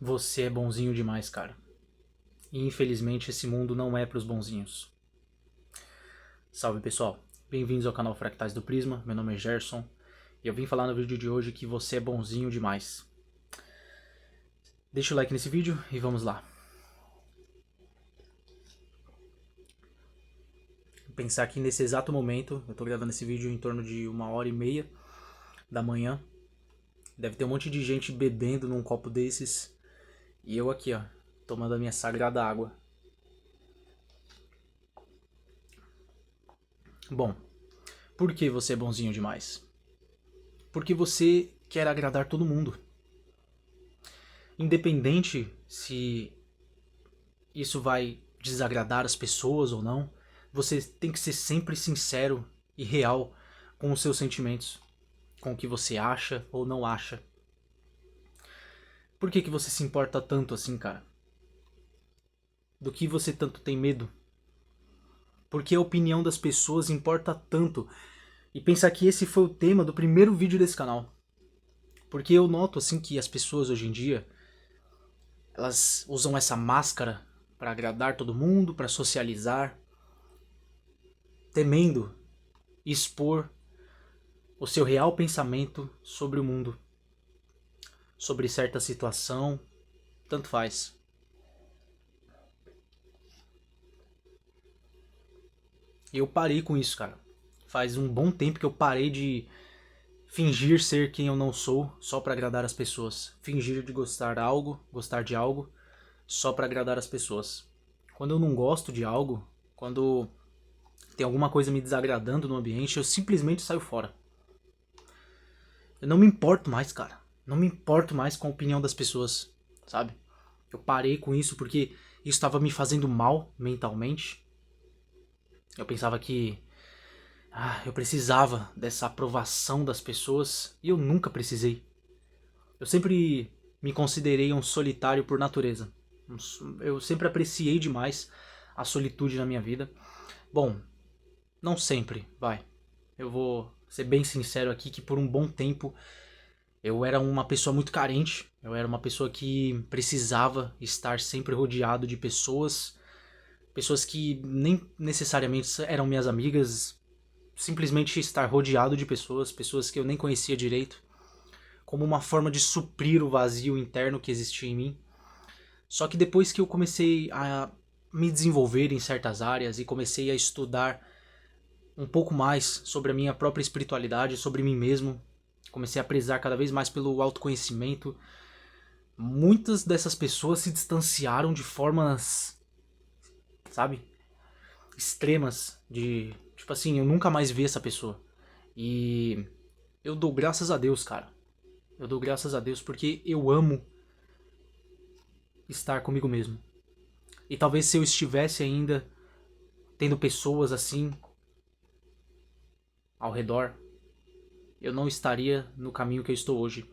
Você é bonzinho demais, cara. E infelizmente esse mundo não é pros bonzinhos. Salve pessoal, bem-vindos ao canal Fractais do Prisma, meu nome é Gerson e eu vim falar no vídeo de hoje que você é bonzinho demais. Deixa o like nesse vídeo e vamos lá. Vou pensar que nesse exato momento, eu tô gravando esse vídeo em torno de 1h30 da manhã. Deve ter um monte de gente bebendo num copo desses e eu aqui, ó, tomando a minha sagrada água. Bom, por que você é bonzinho demais? Porque você quer agradar todo mundo. Independente se isso vai desagradar as pessoas ou não, você tem que ser sempre sincero e real com os seus sentimentos, com o que você acha ou não acha. Por que você se importa tanto assim, cara? Do que você tanto tem medo? Porque a opinião das pessoas importa tanto. E pensar que esse foi o tema do primeiro vídeo desse canal. Porque eu noto assim que as pessoas hoje em dia, elas usam essa máscara para agradar todo mundo, para socializar, temendo expor o seu real pensamento sobre o mundo, sobre certa situação, tanto faz. E eu parei com isso, cara. Faz um bom tempo que eu parei de fingir ser quem eu não sou só para agradar as pessoas. Fingir de gostar de algo, só para agradar as pessoas. Quando eu não gosto de algo, quando tem alguma coisa me desagradando no ambiente, eu simplesmente saio fora. Eu não me importo mais, cara. Não me importo mais com a opinião das pessoas, sabe? Eu parei com isso porque isso estava me fazendo mal mentalmente. Eu pensava que eu precisava dessa aprovação das pessoas e eu nunca precisei. Eu sempre me considerei um solitário por natureza. Eu sempre apreciei demais a solitude na minha vida. Bom, não sempre, vai. Eu vou ser bem sincero aqui que por um bom tempo eu era uma pessoa muito carente. Eu era uma pessoa que precisava estar sempre rodeado de pessoas. Pessoas que nem necessariamente eram minhas amigas. Simplesmente estar rodeado de pessoas. Pessoas que eu nem conhecia direito. Como uma forma de suprir o vazio interno que existia em mim. Só que depois que eu comecei a me desenvolver em certas áreas e comecei a estudar um pouco mais sobre a minha própria espiritualidade, sobre mim mesmo, comecei a prezar cada vez mais pelo autoconhecimento, muitas dessas pessoas se distanciaram de formas, sabe, extremas, de tipo assim, eu nunca mais vi essa pessoa. E eu dou graças a Deus, cara. Eu dou graças a Deus porque eu amo estar comigo mesmo. E talvez se eu estivesse ainda tendo pessoas assim ao redor, eu não estaria no caminho que eu estou hoje.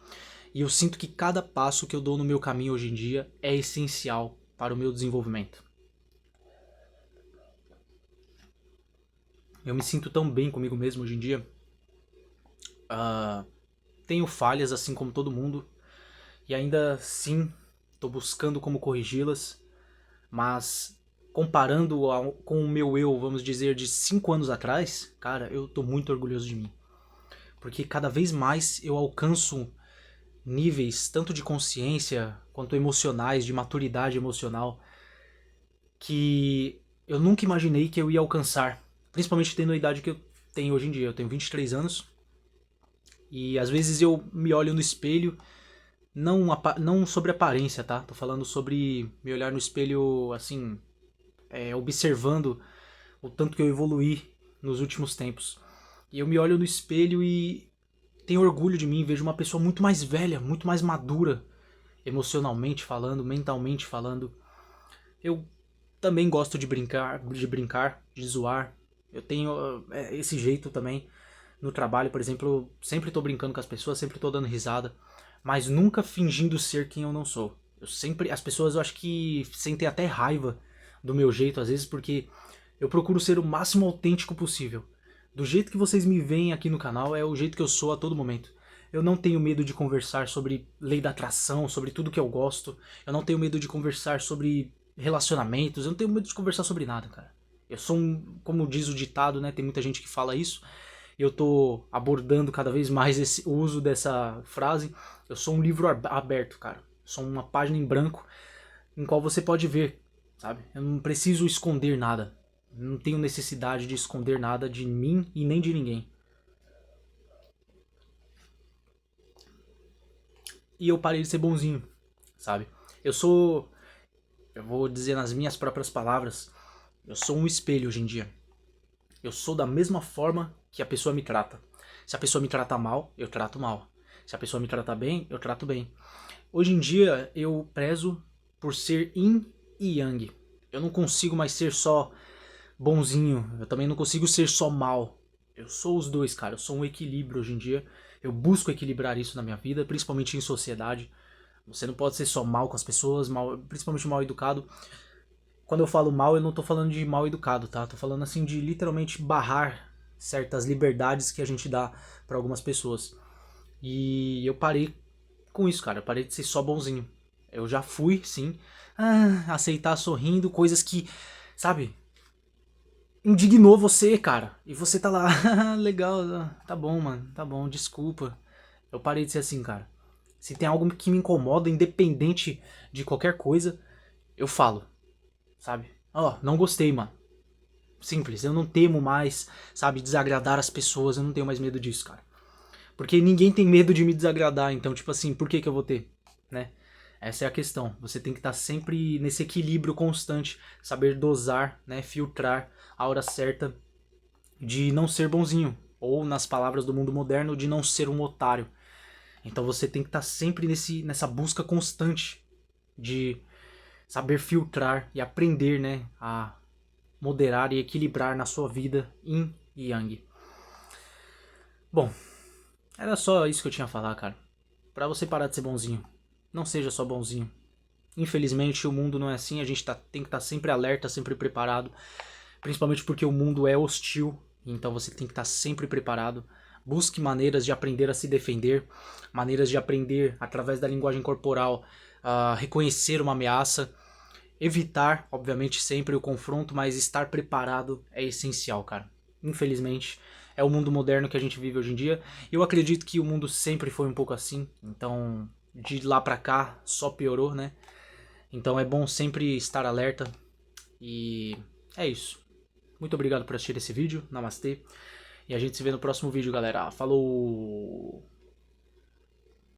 E eu sinto que cada passo que eu dou no meu caminho hoje em dia é essencial para o meu desenvolvimento. Eu me sinto tão bem comigo mesmo hoje em dia. Tenho falhas assim como todo mundo. E ainda assim estou buscando como corrigi-las. Mas comparando com o meu eu, vamos dizer, de 5 anos atrás, cara, eu estou muito orgulhoso de mim. Porque cada vez mais eu alcanço níveis tanto de consciência quanto emocionais, de maturidade emocional, que eu nunca imaginei que eu ia alcançar. Principalmente tendo a idade que eu tenho hoje em dia. Eu tenho 23 anos e às vezes eu me olho no espelho, não sobre aparência, tá? Tô falando sobre me olhar no espelho, assim, observando o tanto que eu evoluí nos últimos tempos. E eu me olho no espelho e tenho orgulho de mim, vejo uma pessoa muito mais velha, muito mais madura, emocionalmente falando, mentalmente falando. Eu também gosto de zoar. Eu tenho esse jeito também. No trabalho, por exemplo, eu sempre tô brincando com as pessoas, sempre tô dando risada, mas nunca fingindo ser quem eu não sou. As pessoas eu acho que sentem até raiva do meu jeito às vezes, porque eu procuro ser o máximo autêntico possível. Do jeito que vocês me veem aqui no canal é o jeito que eu sou a todo momento. Eu não tenho medo de conversar sobre lei da atração, sobre tudo que eu gosto. Eu não tenho medo de conversar sobre relacionamentos. Eu não tenho medo de conversar sobre nada, cara. Eu sou como diz o ditado, né? Tem muita gente que fala isso. E eu tô abordando cada vez mais o uso dessa frase. Eu sou um livro aberto, cara. Eu sou uma página em branco em qual você pode ver, sabe? Eu não preciso esconder nada. Eu não tenho necessidade de esconder nada de mim e nem de ninguém. E eu parei de ser bonzinho, sabe? Eu vou dizer nas minhas próprias palavras, eu sou um espelho hoje em dia. Eu sou da mesma forma que a pessoa me trata. Se a pessoa me trata mal, eu trato mal. Se a pessoa me trata bem, eu trato bem. Hoje em dia eu prezo por ser yin e yang. Eu não consigo mais ser só bonzinho, eu também não consigo ser só mal. Eu sou os dois, cara. Eu sou um equilíbrio hoje em dia. Eu busco equilibrar isso na minha vida, principalmente em sociedade. Você não pode ser só mal com as pessoas, mal, principalmente mal educado. Quando eu falo mal, eu não tô falando de mal educado, tá? Tô falando assim de literalmente barrar certas liberdades que a gente dá pra algumas pessoas. E eu parei com isso, cara. Eu parei de ser só bonzinho. Eu já fui, sim, aceitar sorrindo, coisas que, sabe, indignou você, cara. E você tá lá, legal, tá bom, mano, tá bom, desculpa. Eu parei de ser assim, cara. Se tem algo que me incomoda, independente de qualquer coisa, eu falo, sabe? Ó, não gostei, mano. Simples, eu não temo mais, sabe, desagradar as pessoas, eu não tenho mais medo disso, cara. Porque ninguém tem medo de me desagradar, então, tipo assim, por que que eu vou ter, né? Essa é a questão. Você tem que estar sempre nesse equilíbrio constante, saber dosar, né, filtrar a hora certa de não ser bonzinho, ou nas palavras do mundo moderno, de não ser um otário. Então você tem que estar sempre nessa busca constante de saber filtrar e aprender, né, a moderar e equilibrar na sua vida yin e yang. Bom, era só isso que eu tinha a falar, cara. Pra você parar de ser bonzinho, não seja só bonzinho. Infelizmente o mundo não é assim, a gente tem que estar sempre alerta, sempre preparado. Principalmente porque o mundo é hostil, então você tem que estar sempre preparado. Busque maneiras de aprender a se defender, maneiras de aprender através da linguagem corporal a reconhecer uma ameaça, evitar, obviamente, sempre o confronto, mas estar preparado é essencial, cara. Infelizmente, é o mundo moderno que a gente vive hoje em dia. Eu acredito que o mundo sempre foi um pouco assim, então de lá pra cá só piorou, né? Então é bom sempre estar alerta e é isso. Muito obrigado por assistir esse vídeo. Namastê. E a gente se vê no próximo vídeo, galera. Falou!